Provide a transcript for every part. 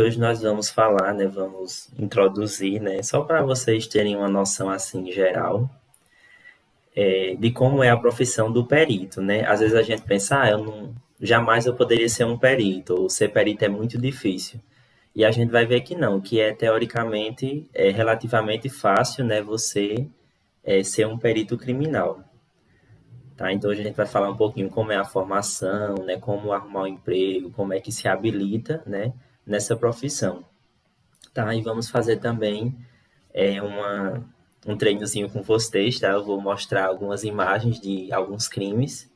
Hoje nós vamos falar, né, vamos introduzir, né, só para vocês terem uma noção assim geral, de como é a profissão do perito, né? Às vezes a gente pensa, eu não, jamais eu poderia ser um perito, ou ser perito é muito difícil. E a gente vai ver que não, que é teoricamente relativamente fácil, né, você ser um perito criminal. Tá? Então, hoje a gente vai falar um pouquinho como é a formação, né, como arrumar um emprego, como é que se habilita, né, nessa profissão. Tá? E vamos fazer também um treinozinho com vocês, tá? Eu vou mostrar algumas imagens de alguns crimes,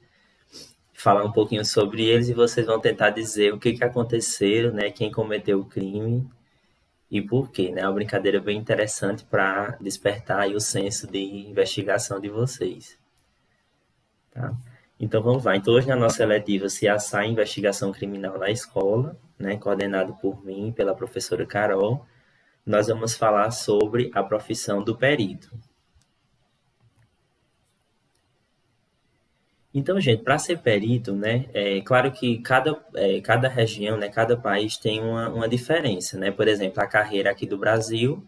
falar um pouquinho sobre eles e vocês vão tentar dizer o que que aconteceu, né, quem cometeu o crime e por quê, né? É uma brincadeira bem interessante para despertar aí o senso de investigação de vocês. Tá? Então vamos lá. Então hoje na nossa eletiva se assai investigação criminal na escola, né, coordenado por mim, pela professora Carol, nós vamos falar sobre a profissão do perito. Então, gente, para ser perito, né, é claro que cada região, né, cada país tem uma diferença, né? Por exemplo, a carreira aqui do Brasil,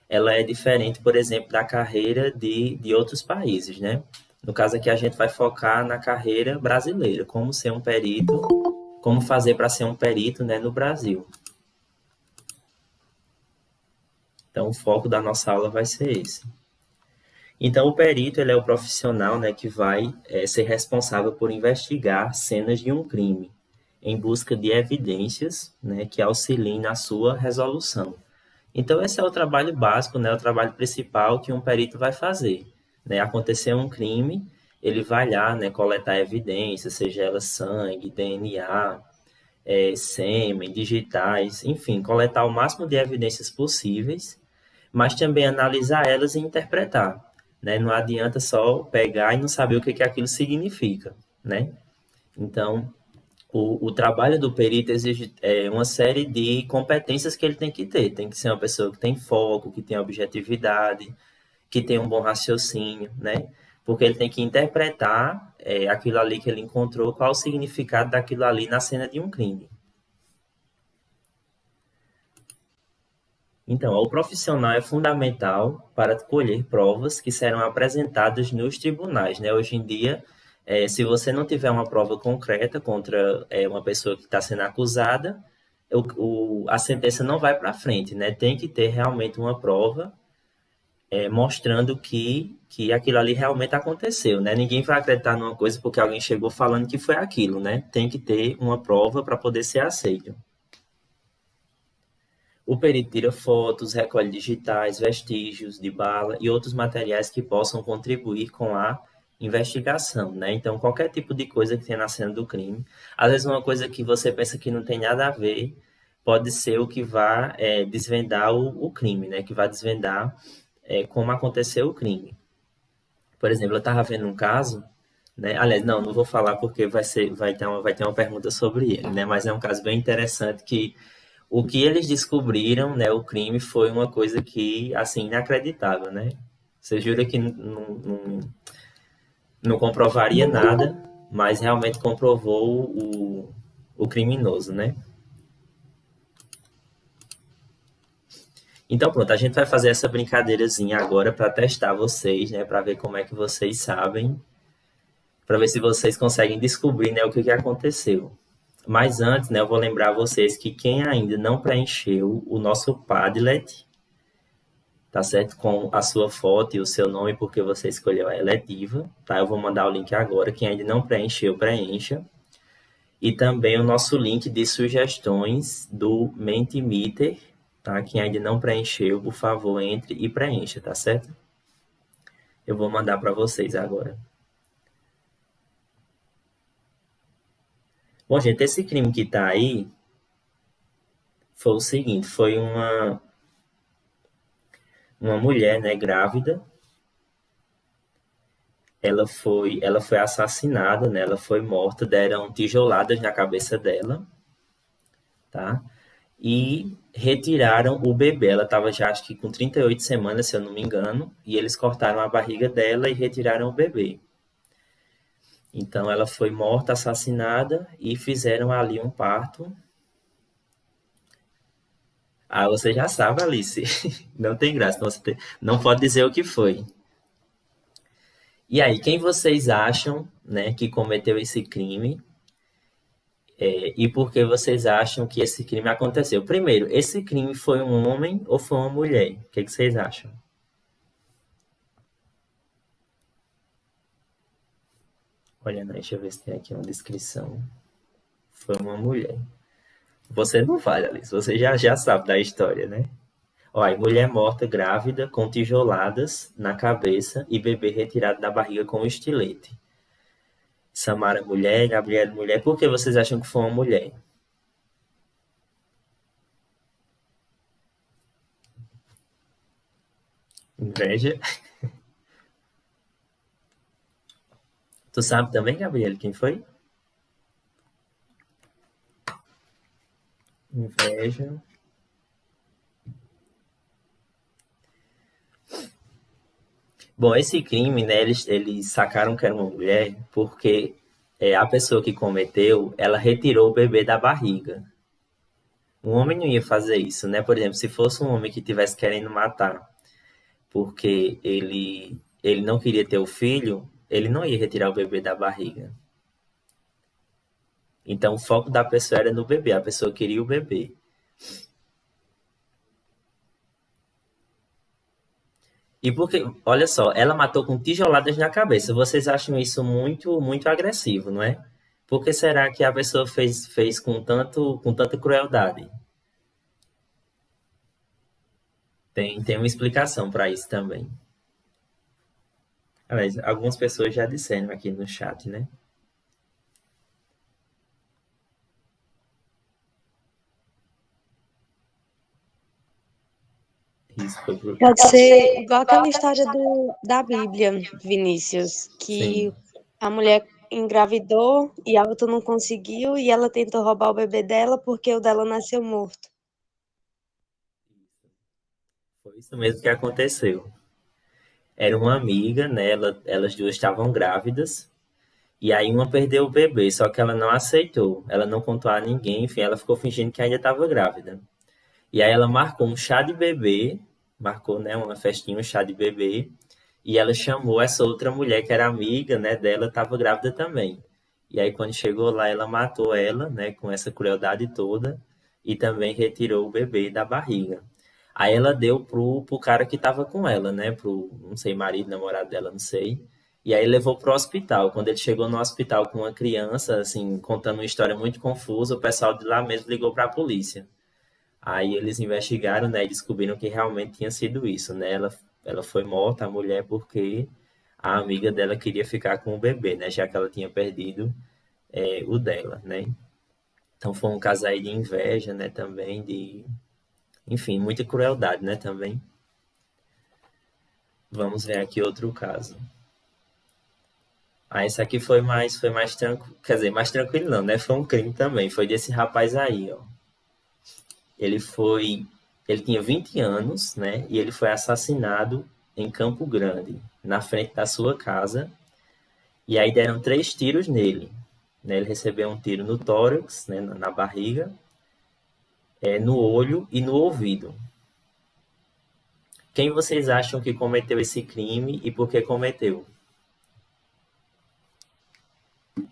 ela é diferente, por exemplo, da carreira de outros países, né? No caso aqui, a gente vai focar na carreira brasileira, como ser um perito, como fazer para ser um perito, né, no Brasil. Então, o foco da nossa aula vai ser esse. Então, o perito ele é o profissional, né, que vai ser responsável por investigar cenas de um crime, em busca de evidências, né, que auxiliem na sua resolução. Então, esse é o trabalho básico, né, o trabalho principal que um perito vai fazer. Né? Aconteceu um crime, ele vai lá, né, coletar evidências, seja ela sangue, DNA, sêmen, digitais, enfim, coletar o máximo de evidências possíveis, mas também analisar elas e interpretar. Né? Não adianta só pegar e não saber o que, que aquilo significa. Né? Então, o trabalho do perito exige uma série de competências que ele tem que ter. Tem que ser uma pessoa que tem foco, que tem objetividade, que tem um bom raciocínio, né? Porque ele tem que interpretar aquilo ali que ele encontrou, qual o significado daquilo ali na cena de um crime. Então, o profissional é fundamental para colher provas que serão apresentadas nos tribunais, né? Hoje em dia, se você não tiver uma prova concreta contra uma pessoa que está sendo acusada, a sentença não vai para frente, né? Tem que ter realmente uma prova mostrando que aquilo ali realmente aconteceu, né? Ninguém vai acreditar numa coisa porque alguém chegou falando que foi aquilo, né? Tem que ter uma prova para poder ser aceito. O perito tira fotos, recolhe digitais, vestígios de bala e outros materiais que possam contribuir com a investigação, né? Então, qualquer tipo de coisa que tenha na cena do crime, às vezes uma coisa que você pensa que não tem nada a ver, pode ser o que vai desvendar o crime, né? Que vai desvendar como aconteceu o crime. Por exemplo, eu estava vendo um caso, né? Aliás, não vou falar porque vai ter uma pergunta sobre ele, né? Mas é um caso bem interessante que o que eles descobriram, né, o crime foi uma coisa que, assim, inacreditável, né? Você jura que não comprovaria nada, mas realmente comprovou o criminoso, né? Então, pronto, a gente vai fazer essa brincadeirazinha agora para testar vocês, né, para ver como é que vocês sabem, para ver se vocês conseguem descobrir, né, o que que aconteceu. Mas antes, né, eu vou lembrar vocês que quem ainda não preencheu o nosso Padlet, tá certo? Com a sua foto e o seu nome, porque você escolheu a eletiva, tá? Eu vou mandar o link agora. Quem ainda não preencheu, preencha. E também o nosso link de sugestões do Mentimeter, tá? Quem ainda não preencheu, por favor, entre e preencha, tá certo? Eu vou mandar para vocês agora. Bom, gente, esse crime que tá aí foi o seguinte, foi uma mulher, né, grávida, ela foi assassinada, né? Ela foi morta, deram tijoladas na cabeça dela, tá? E retiraram o bebê. Ela estava já acho que com 38 semanas, se eu não me engano, e eles cortaram a barriga dela e retiraram o bebê. Então ela foi morta, assassinada e fizeram ali um parto Ah, você já sabe, Alice. Não tem graça, então não pode dizer o que foi. E aí, quem vocês acham, né, que cometeu esse crime? E por que vocês acham que esse crime aconteceu? Primeiro, esse crime foi um homem ou foi uma mulher? O que vocês acham? Olha, né, deixa eu ver se tem aqui uma descrição. Foi uma mulher. Você não fala, Alice. Você já sabe da história, né? Olha, mulher morta grávida com tijoladas na cabeça e bebê retirado da barriga com estilete. Samara mulher, Gabriela mulher. Por que vocês acham que foi uma mulher? Inveja. Tu sabe também, Gabriela, quem foi? Inveja. Bom, esse crime, né, eles sacaram que era uma mulher porque a pessoa que cometeu, ela retirou o bebê da barriga. Um homem não ia fazer isso, né? Por exemplo, se fosse um homem que estivesse querendo matar porque ele não queria ter o filho, ele não ia retirar o bebê da barriga. Então, o foco da pessoa era no bebê, a pessoa queria o bebê. E porque, olha só, ela matou com tijoladas na cabeça. Vocês acham isso muito, muito agressivo, não é? Por que será que a pessoa fez com tanta crueldade? Tem uma explicação para isso também. Aliás, algumas pessoas já disseram aqui no chat, né? Isso foi por... Pode ser igual aquela história da Bíblia, Vinícius, Sim, que a mulher engravidou e a outra não conseguiu e ela tentou roubar o bebê dela porque o dela nasceu morto. foi isso mesmo que aconteceu. Era uma amiga, né? Elas duas estavam grávidas. E aí uma perdeu o bebê, só que ela não aceitou. Ela não contou a ninguém, enfim, ela ficou fingindo que ainda estava grávida. E aí ela marcou um chá de bebê, marcou, né, uma festinha, um chá de bebê, e ela chamou essa outra mulher que era amiga, né, dela, estava grávida também. E aí quando chegou lá, ela matou ela, né, com essa crueldade toda, e também retirou o bebê da barriga. Aí ela deu pro cara que estava com ela, né, pro, não sei, marido, namorado dela, não sei. E aí levou pro hospital. Quando ele chegou no hospital com uma criança, assim, contando uma história muito confusa, o pessoal de lá mesmo ligou para a polícia. Aí eles investigaram, né, e descobriram que realmente tinha sido isso, né? Ela foi morta, a mulher, porque a amiga dela queria ficar com o bebê, né? Já que ela tinha perdido o dela, né? Então foi um caso aí de inveja, né? Também de, enfim, muita crueldade, né? Também. Vamos ver aqui outro caso. Ah, esse aqui foi mais tranquilo, quer dizer, mais tranquilo não, né? Foi um crime também. Foi desse rapaz aí, ó. Ele foi, ele tinha 20 anos, né? E ele foi assassinado em Campo Grande, na frente da sua casa. E aí deram 3 tiros nele, né? Ele recebeu um tiro no tórax, né? Na barriga, no olho e no ouvido. Quem vocês acham que cometeu esse crime e por que cometeu? O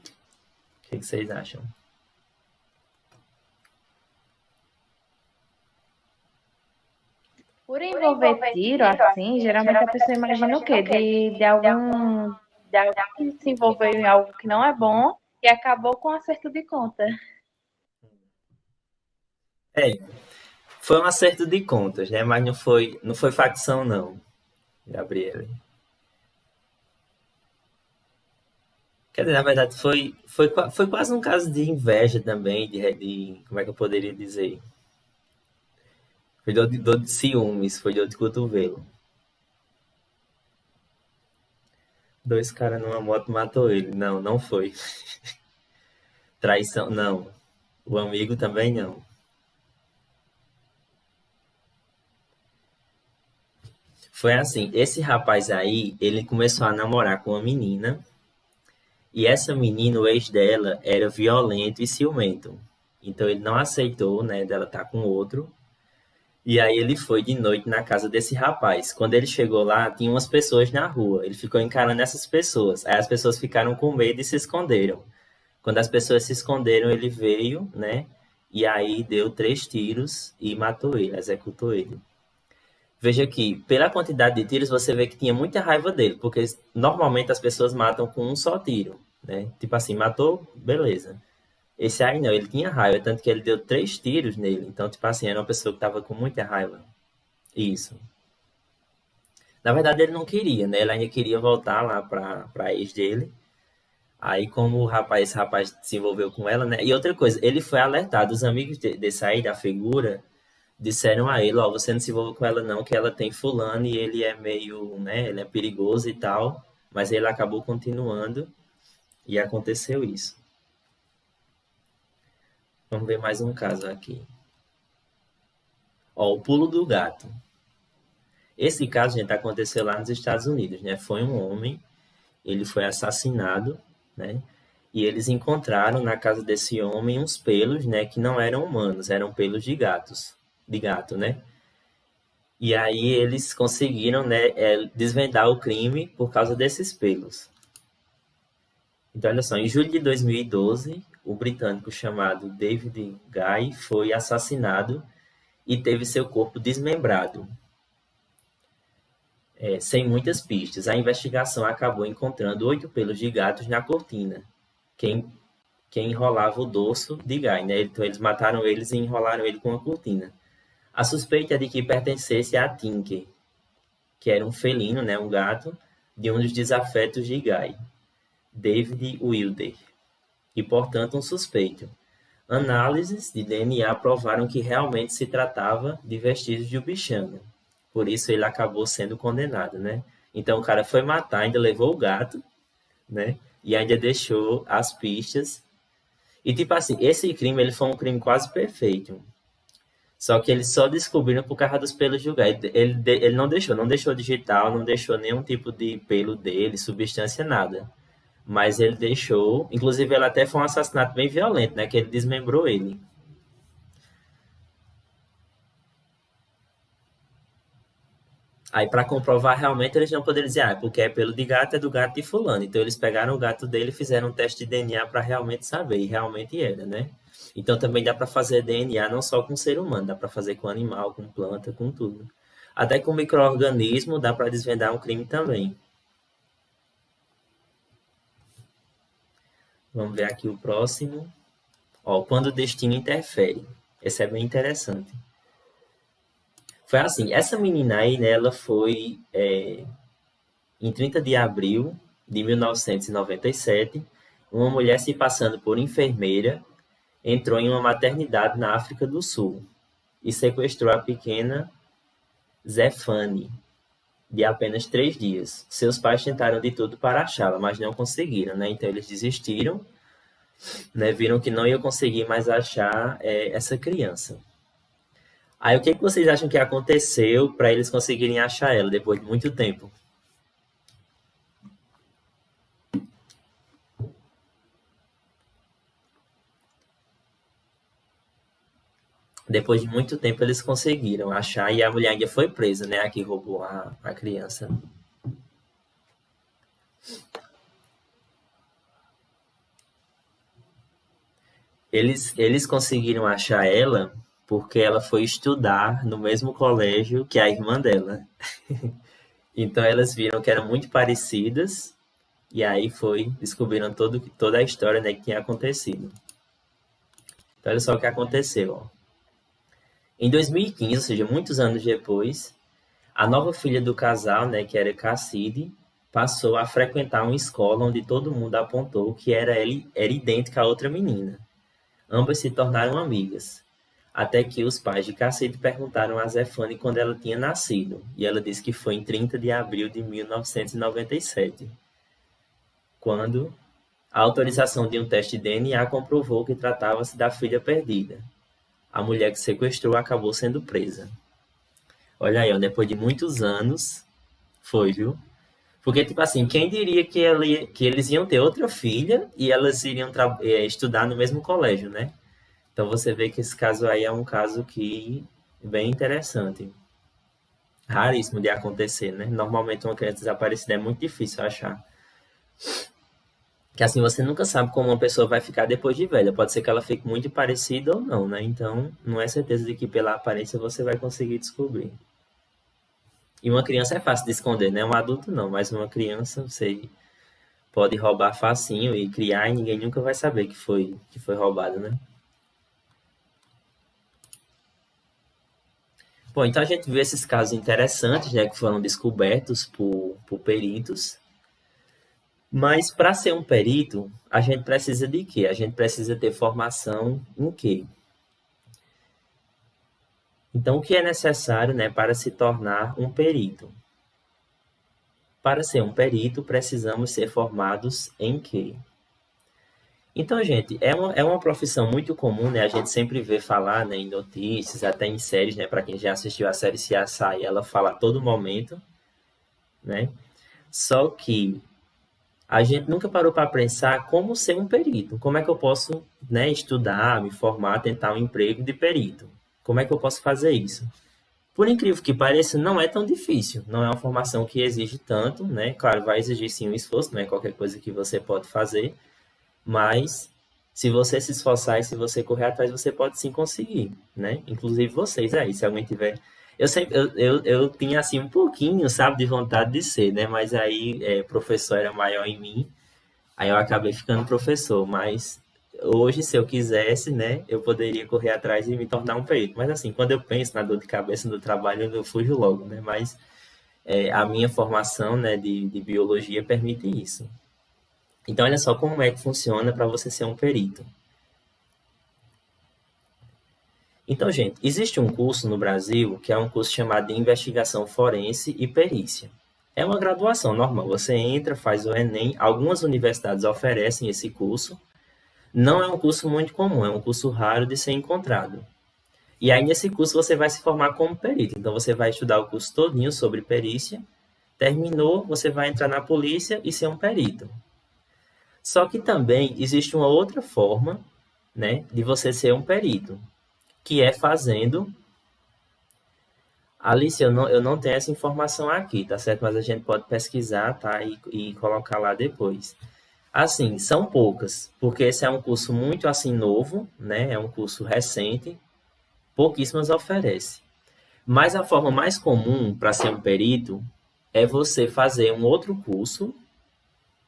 que vocês acham? Por envolver tiro, assim, geralmente a pessoa imagina o quê? De alguém que se envolveu em algo que não é bom e acabou com acerto de conta. É, foi um acerto de contas, né? Mas não foi facção, não, Gabriele. Quer dizer, na verdade, foi quase um caso de inveja também, como é que eu poderia dizer? Foi dor de ciúmes, foi dor de cotovelo. Dois caras numa moto matou ele. Não, não foi. Traição, não. O amigo também não. Foi assim, esse rapaz aí, ele começou a namorar com uma menina, e essa menina, o ex dela, era violento e ciumento. Então ele não aceitou, né, dela estar com outro. E aí ele foi de noite na casa desse rapaz. Quando ele chegou lá, tinha umas pessoas na rua. Ele ficou encarando essas pessoas. Aí as pessoas ficaram com medo e se esconderam. Quando as pessoas se esconderam, ele veio, né? E aí deu 3 tiros e matou ele, executou ele. Veja que, pela quantidade de tiros, você vê que tinha muita raiva dele, porque normalmente as pessoas matam com um só tiro, né? Tipo assim, matou, beleza. Esse aí não, ele tinha raiva, tanto que ele deu 3 tiros nele. Então, tipo assim, era uma pessoa que tava com muita raiva. Isso. Na verdade, ele não queria, né? Ele ainda queria voltar lá pra ex dele. Aí, como esse rapaz se envolveu com ela, né? E outra coisa, ele foi alertado. Os amigos desse aí, da figura, disseram a ele, ó, você não se envolva com ela não, que ela tem fulano e ele é meio, né? Ele é perigoso e tal. Mas ele acabou continuando e aconteceu isso. Vamos ver mais um caso aqui. Ó, o pulo do gato. Esse caso, gente, aconteceu lá nos Estados Unidos, né? Foi um homem, ele foi assassinado, né? E eles encontraram na casa desse homem uns pelos, né, que não eram humanos, eram pelos de gato, né? E aí eles conseguiram, né, desvendar o crime por causa desses pelos. Então, olha só, em julho de 2012, o britânico chamado David Guy foi assassinado e teve seu corpo desmembrado, sem muitas pistas. A investigação acabou encontrando 8 pelos de gatos na cortina, quem enrolava o dorso de Guy, né? Então eles mataram eles e enrolaram ele com uma cortina. A suspeita é de que pertencesse a Tinker, que era um felino, né, um gato, de um dos desafetos de Guy, David Wilder, e portanto um suspeito. Análises de DNA provaram que realmente se tratava de vestígios de um bichano. Por isso ele acabou sendo condenado, né? Então o cara foi matar, ainda levou o gato, né? E ainda deixou as pistas. E tipo assim, esse crime ele foi um crime quase perfeito. Só que eles só descobriram por causa dos pelos de Guy. Ele não deixou digital, não deixou nenhum tipo de pelo dele, substância, nada. Mas ele deixou, inclusive ele até foi um assassinato bem violento, né? Que ele desmembrou ele. Aí, para comprovar realmente, eles não poderiam dizer, porque é pelo de gato, é do gato de fulano. Então, eles pegaram o gato dele e fizeram um teste de DNA para realmente saber, e realmente era, né? Então, também dá para fazer DNA não só com ser humano, dá para fazer com animal, com planta, com tudo. Até com micro-organismo dá para desvendar um crime também. Vamos ver aqui o próximo. Ó, quando o destino interfere. Esse é bem interessante. Foi assim, essa menina aí, né, ela foi em 30 de abril de 1997, uma mulher se passando por enfermeira entrou em uma maternidade na África do Sul e sequestrou a pequena Zefane, de apenas 3 dias. Seus pais tentaram de tudo para achá-la, mas não conseguiram, né? Então eles desistiram, né? Viram que não iam conseguir mais achar essa criança. Aí o que vocês acham que aconteceu para eles conseguirem achar ela depois de muito tempo? Depois de muito tempo eles conseguiram achar e a mulher ainda foi presa, né? A que roubou a criança. Eles conseguiram achar ela porque ela foi estudar no mesmo colégio que a irmã dela. Então elas viram que eram muito parecidas e aí descobriram toda a história, né, que tinha acontecido. Então olha só o que aconteceu, ó. Em 2015, ou seja, muitos anos depois, a nova filha do casal, né, que era Cassidy, passou a frequentar uma escola onde todo mundo apontou que era idêntica a outra menina. Ambas se tornaram amigas, até que os pais de Cassidy perguntaram a Zefane quando ela tinha nascido, e ela disse que foi em 30 de abril de 1997, quando a autorização de um teste de DNA comprovou que tratava-se da filha perdida. A mulher que sequestrou acabou sendo presa. Olha aí, ó, depois de muitos anos, foi, viu? Porque, tipo assim, quem diria que eles iam ter outra filha e elas iriam estudar no mesmo colégio, né? Então você vê que esse caso aí é um caso que Bem interessante. Raríssimo de acontecer, né? Normalmente uma criança desaparecida é muito difícil achar. Que assim você nunca sabe como uma pessoa vai ficar depois de velha. Pode ser que ela fique muito parecida ou não, né? Então, não é certeza de que pela aparência você vai conseguir descobrir. E uma criança é fácil de esconder, né? Um adulto não, mas uma criança você pode roubar facinho e criar e ninguém nunca vai saber que foi roubado, né? Bom, então a gente viu esses casos interessantes, né, que foram descobertos por peritos. Mas para ser um perito, a gente precisa de quê? A gente precisa ter formação em quê? Então, o que é necessário, né, para se tornar um perito? Para ser um perito, precisamos ser formados em quê? Então, gente, é uma profissão muito comum, né? A gente sempre vê falar, né, em notícias, até em séries, né? Para quem já assistiu a série CSI, ela fala a todo momento, né? Só que a gente nunca parou para pensar como ser um perito. Como é que eu posso, né, estudar, me formar, tentar um emprego de perito? Como é que eu posso fazer isso? Por incrível que pareça, não é tão difícil. Não é uma formação que exige tanto, né? Claro, vai exigir sim um esforço, não é qualquer coisa que você pode fazer, mas se você se esforçar e se você correr atrás, você pode sim conseguir, né? Inclusive vocês aí, se alguém tiver. Eu tinha assim um pouquinho, sabe, de vontade de ser, né? Mas aí professor era maior em mim, aí eu acabei ficando professor. Mas hoje, se eu quisesse, né, eu poderia correr atrás e me tornar um perito. Mas assim, quando eu penso na dor de cabeça do trabalho, eu fujo logo, né? Mas a minha formação, né, de biologia permite isso. Então, olha só como é que funciona para você ser um perito. Então, gente, existe um curso no Brasil que é um curso chamado de Investigação Forense e Perícia. É uma graduação normal. Você entra, faz o Enem. Algumas universidades oferecem esse curso. Não é um curso muito comum, é um curso raro de ser encontrado. E aí, nesse curso, você vai se formar como perito. Então, você vai estudar o curso todinho sobre perícia. Terminou, você vai entrar na polícia e ser um perito. Só que também existe uma outra forma, né, de você ser um perito, que é fazendo. Alice, eu não tenho essa informação aqui, tá certo? Mas a gente pode pesquisar, tá? E colocar lá depois. Assim, são poucas, porque esse é um curso muito assim novo, né? É um curso recente, pouquíssimas oferece. Mas a forma mais comum para ser um perito é você fazer um outro curso,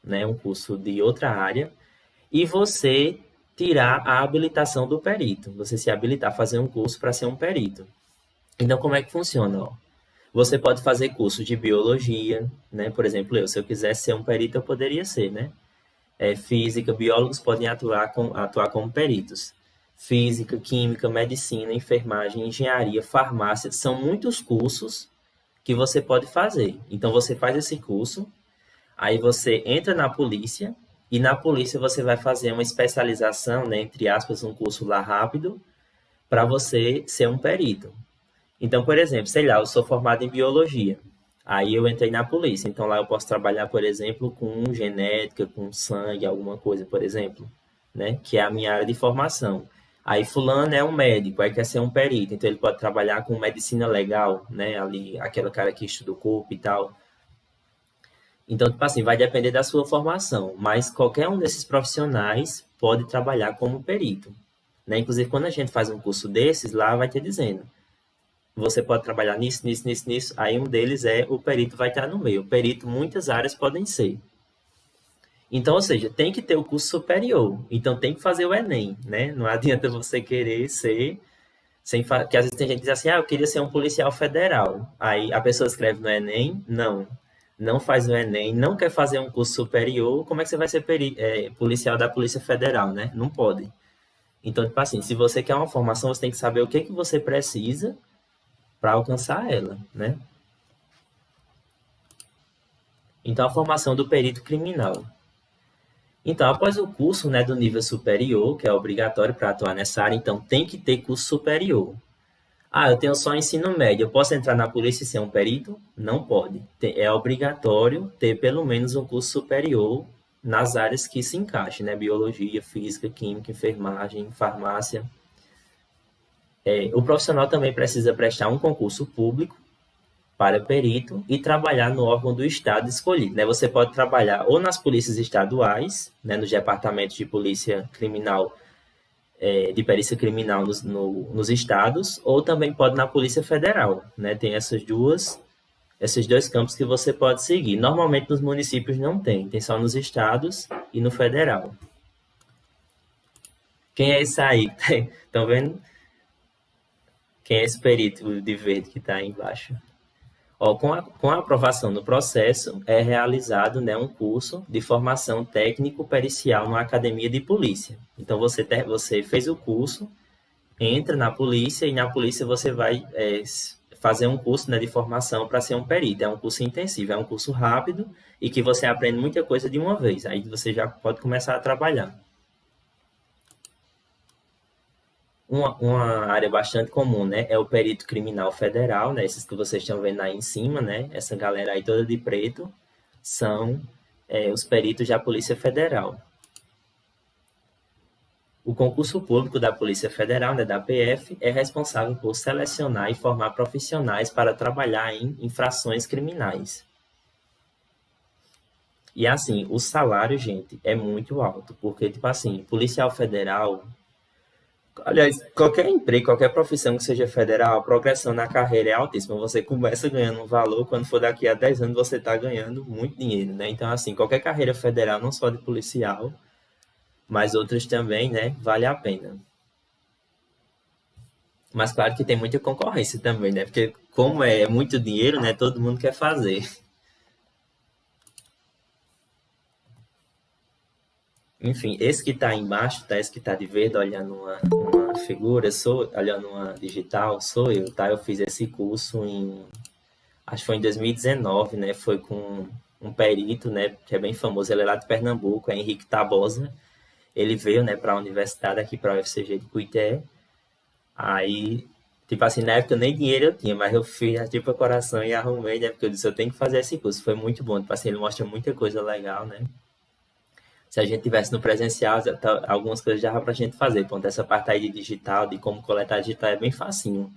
né? Um curso de outra área, e você tirar a habilitação do perito. Você se habilitar a fazer um curso para ser um perito. Então, como é que funciona? Ó? Você pode fazer curso de biologia, né? Por exemplo, se eu quisesse ser um perito, eu poderia ser, né? Física, biólogos podem atuar como peritos. Física, química, medicina, enfermagem, engenharia, farmácia, são muitos cursos que você pode fazer. Então, você faz esse curso, aí você entra na polícia, e na polícia você vai fazer uma especialização, né, entre aspas, um curso lá rápido, para você ser um perito. Então, por exemplo, sei lá, eu sou formado em biologia. Aí eu entrei na polícia. Então lá eu posso trabalhar, por exemplo, com genética, com sangue, alguma coisa, por exemplo, né? Que é a minha área de formação. Aí fulano é um médico, aí quer ser um perito. Então ele pode trabalhar com medicina legal, né? Ali, aquele cara que estuda o corpo e tal. Então, tipo assim, vai depender da sua formação. Mas qualquer um desses profissionais pode trabalhar como perito, né? Inclusive, quando a gente faz um curso desses, lá vai ter dizendo você pode trabalhar nisso, nisso, nisso, nisso. Aí um deles é o perito vai estar no meio. O perito, muitas áreas podem ser. Então, ou seja, tem que ter o curso superior. Então, tem que fazer o Enem, né? Não adianta você querer ser... Porque às vezes tem gente que diz assim, eu queria ser um policial federal. Aí a pessoa escreve no Enem, não faz o Enem, não quer fazer um curso superior, como é que você vai ser policial da Polícia Federal, né? Não pode. Então, tipo assim, se você quer uma formação, você tem que saber o que você precisa para alcançar ela, né? Então, a formação do perito criminal. Então, após o curso, né, do nível superior, que é obrigatório para atuar nessa área, então tem que ter curso superior. Eu tenho só ensino médio, eu posso entrar na polícia e ser um perito? Não pode. É obrigatório ter pelo menos um curso superior nas áreas que se encaixe, né? Biologia, física, química, enfermagem, farmácia. O profissional também precisa prestar um concurso público para perito e trabalhar no órgão do Estado escolhido, né? Você pode trabalhar ou nas polícias estaduais, né, nos departamentos de polícia criminal, de perícia criminal nos estados, ou também pode na Polícia Federal, né? Tem esses dois campos que você pode seguir. Normalmente nos municípios não tem só nos estados e no federal. Quem é esse aí? Estão vendo? Quem é esse perito de verde que está aí embaixo? Ó, com a aprovação do processo, é realizado, né, um curso de formação técnico-pericial na Academia de Polícia. Então, você fez o curso, entra na polícia e na polícia você vai fazer um curso, né, de formação para ser um perito. É um curso intensivo, é um curso rápido e que você aprende muita coisa de uma vez. Aí você já pode começar a trabalhar. Uma área bastante comum, né, é o perito criminal federal, né, esses que vocês estão vendo aí em cima, né, essa galera aí toda de preto, são os peritos da Polícia Federal. O concurso público da Polícia Federal, né, da PF, é responsável por selecionar e formar profissionais para trabalhar em infrações criminais. E assim, o salário, gente, é muito alto, porque, tipo assim, policial federal. Aliás, qualquer emprego, qualquer profissão que seja federal, a progressão na carreira é altíssima. Você começa ganhando um valor, quando for daqui a 10 anos, você está ganhando muito dinheiro, né? Então, assim, qualquer carreira federal, não só de policial, mas outras também, né? Vale a pena. Mas claro que tem muita concorrência também, né? Porque como é muito dinheiro, né? Todo mundo quer fazer. Enfim, esse que está embaixo, tá? Esse que está de verde, olhando uma figura, olhando uma digital, sou eu, tá? Eu fiz esse curso acho que foi em 2019, né? Foi com um perito, né? Que é bem famoso, ele é lá de Pernambuco, é Henrique Tabosa. Ele veio, né, para a universidade aqui, para a UFCG de Cuité. Aí, tipo assim, na época nem dinheiro eu tinha, mas eu fiz tipo a coração e arrumei, né? Porque eu disse, eu tenho que fazer esse curso. Foi muito bom, tipo assim, ele mostra muita coisa legal, né? Se a gente tivesse no presencial, algumas coisas já dava pra gente fazer. Ponto, essa parte aí de digital, de como coletar digital é bem facinho.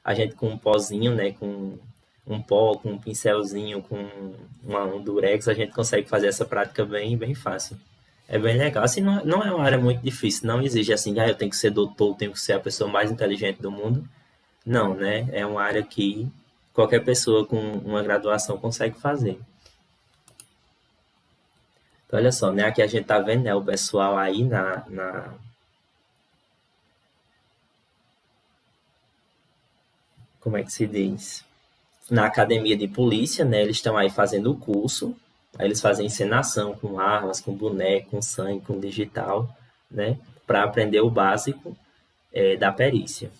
A gente com um pozinho, né, com um pó, com um pincelzinho, com um durex, a gente consegue fazer essa prática bem fácil. É bem legal. Assim, não é uma área muito difícil, não exige assim, eu tenho que ser doutor, tenho que ser a pessoa mais inteligente do mundo. Não, né? É uma área que qualquer pessoa com uma graduação consegue fazer. Então, olha só, né? Aqui a gente tá vendo, né, o pessoal aí como é que se diz? Na academia de polícia, né? Eles estão aí fazendo o curso. Aí eles fazem encenação com armas, com boneco, com sangue, com digital, né? Para aprender o básico da perícia.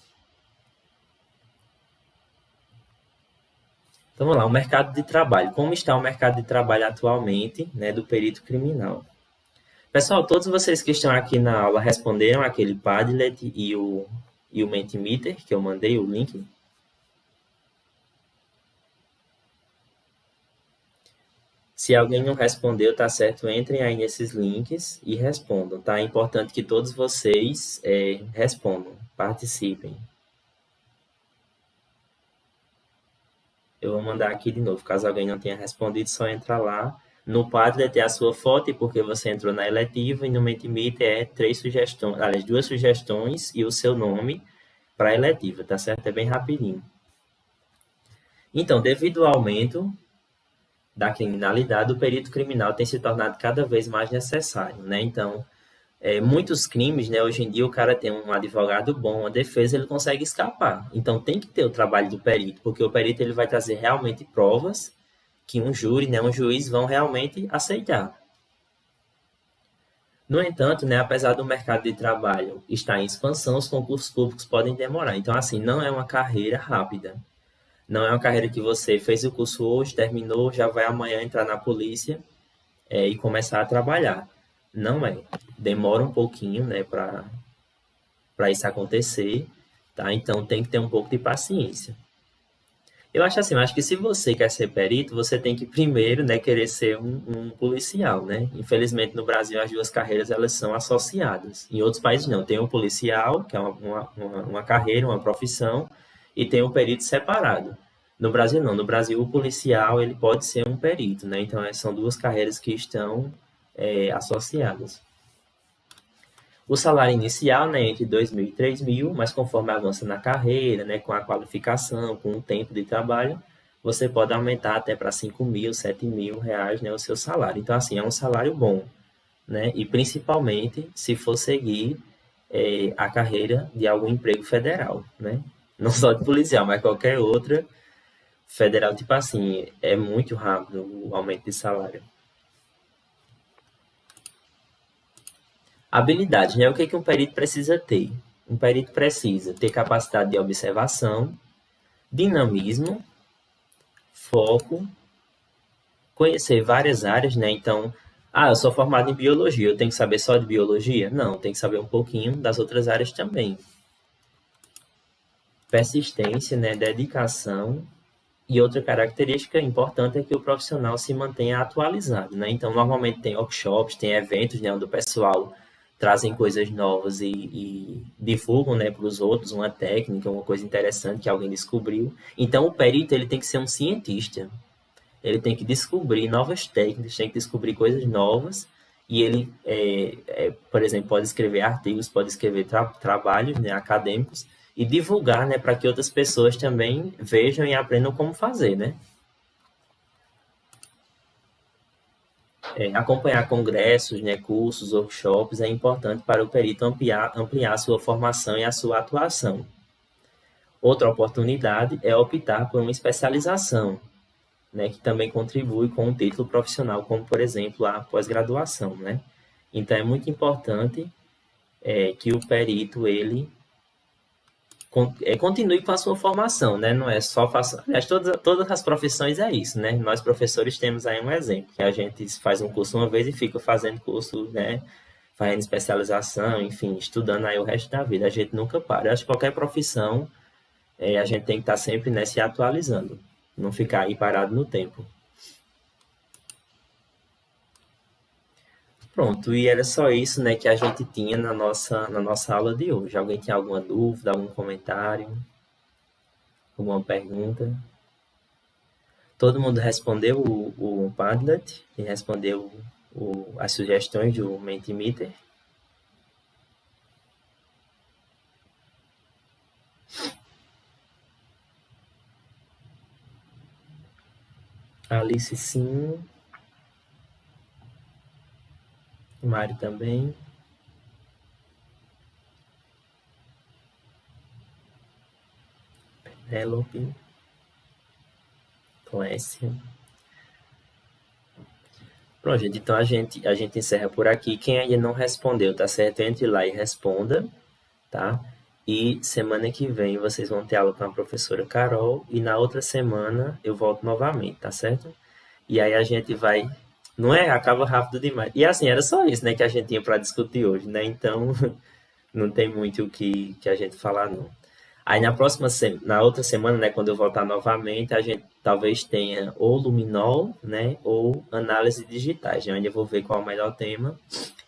Então, vamos lá, o mercado de trabalho. Como está o mercado de trabalho atualmente, né, do perito criminal? Pessoal, todos vocês que estão aqui na aula responderam aquele Padlet e o Mentimeter, que eu mandei o link? Se alguém não respondeu, tá certo, entrem aí nesses links e respondam, tá? É importante que todos vocês respondam, participem. Eu vou mandar aqui de novo, caso alguém não tenha respondido, só entra lá. No Padlet é a sua foto, porque você entrou na eletiva, e no Mentimeter é 3 sugestões, aliás, 2 sugestões e o seu nome para a eletiva, tá certo? É bem rapidinho. Então, devido ao aumento da criminalidade, o perito criminal tem se tornado cada vez mais necessário, né? Então, muitos crimes, né? Hoje em dia o cara tem um advogado bom, uma defesa, ele consegue escapar. Então, tem que ter o trabalho do perito, porque o perito ele vai trazer realmente provas que um júri, né, um juiz vão realmente aceitar. No entanto, né, apesar do mercado de trabalho estar em expansão, os concursos públicos podem demorar. Então, assim, não é uma carreira rápida. Não é uma carreira que você fez o curso hoje, terminou, já vai amanhã entrar na polícia e começar a trabalhar. Não é. Demora um pouquinho, né, para isso acontecer, tá? Então tem que ter um pouco de paciência. Eu acho assim, eu acho que se você quer ser perito, você tem que primeiro, né, querer ser um policial, né? Infelizmente no Brasil as duas carreiras elas são associadas. Em outros países não. Tem um policial, que é uma carreira, uma profissão, e tem um perito separado. No Brasil não. No Brasil o policial ele pode ser um perito, né? Então são duas carreiras que estão associadas. O salário inicial, né, entre 2.000 e 3.000, mas conforme avança na carreira, né, com a qualificação, com o tempo de trabalho, você pode aumentar até para 5.000, 7.000 reais, né, o seu salário. Então, assim, é um salário bom, né, e principalmente se for seguir a carreira de algum emprego federal, né, não só de policial, mas qualquer outra federal, tipo assim, é muito rápido o aumento de salário. Habilidade, né? O que um perito precisa ter? Um perito precisa ter capacidade de observação, dinamismo, foco, conhecer várias áreas, né? Então, eu sou formado em biologia, eu tenho que saber só de biologia? Não, tem que saber um pouquinho das outras áreas também. Persistência, né? Dedicação. E outra característica importante é que o profissional se mantenha atualizado, né? Então, normalmente tem workshops, tem eventos, né, onde o pessoal trazem coisas novas e divulgam, né, para os outros uma técnica, uma coisa interessante que alguém descobriu. Então, o perito ele tem que ser um cientista. Ele tem que descobrir novas técnicas, tem que descobrir coisas novas e ele, por exemplo, pode escrever artigos, pode escrever trabalhos, né, acadêmicos e divulgar, né, para que outras pessoas também vejam e aprendam como fazer, né? Acompanhar congressos, né, cursos, workshops é importante para o perito ampliar a sua formação e a sua atuação. Outra oportunidade é optar por uma especialização, né, que também contribui com um título profissional, como, por exemplo, a pós-graduação, né? Então, é muito importante que o perito, ele continue com a sua formação, né? Não é só faça. Aliás, todas as profissões é isso, né? Nós professores temos aí um exemplo, que a gente faz um curso uma vez e fica fazendo curso, né? Fazendo especialização, enfim, estudando aí o resto da vida. A gente nunca para. Eu acho que qualquer profissão a gente tem que estar sempre, né, se atualizando, não ficar aí parado no tempo. Pronto, e era só isso, né, que a gente tinha na nossa aula de hoje. Alguém tinha alguma dúvida, algum comentário, alguma pergunta? Todo mundo respondeu o Padlet e respondeu as sugestões do Mentimeter. Alice, sim. Mário também. Penélope. Clécia. Pronto, gente. Então a gente encerra por aqui. Quem ainda não respondeu, tá certo? Entre lá e responda, tá? E semana que vem vocês vão ter aula com a professora Carol. E na outra semana eu volto novamente, tá certo? E aí a gente vai. Não é? Acaba rápido demais. E assim, era só isso, né, que a gente tinha para discutir hoje, né? Então, não tem muito o que a gente falar, não. Aí na outra semana, né, quando eu voltar novamente, a gente talvez tenha ou luminol, né, ou análise digitais, né, onde eu vou ver qual é o melhor tema.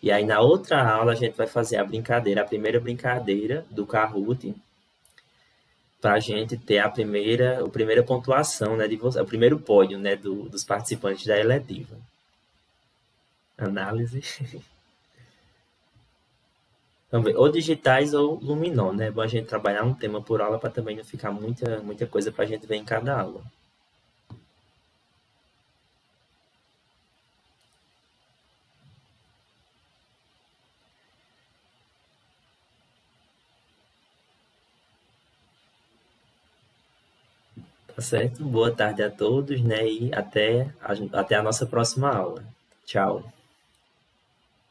E aí na outra aula a gente vai fazer a primeira brincadeira do Kahoot, para a gente ter a primeira pontuação, né, o primeiro pódio, né, dos participantes da eletiva. Análise. Vamos ver, ou digitais ou luminol, né? É bom a gente trabalhar um tema por aula para também não ficar muita coisa para a gente ver em cada aula. Tá certo? Boa tarde a todos, né? E até a nossa próxima aula. Tchau.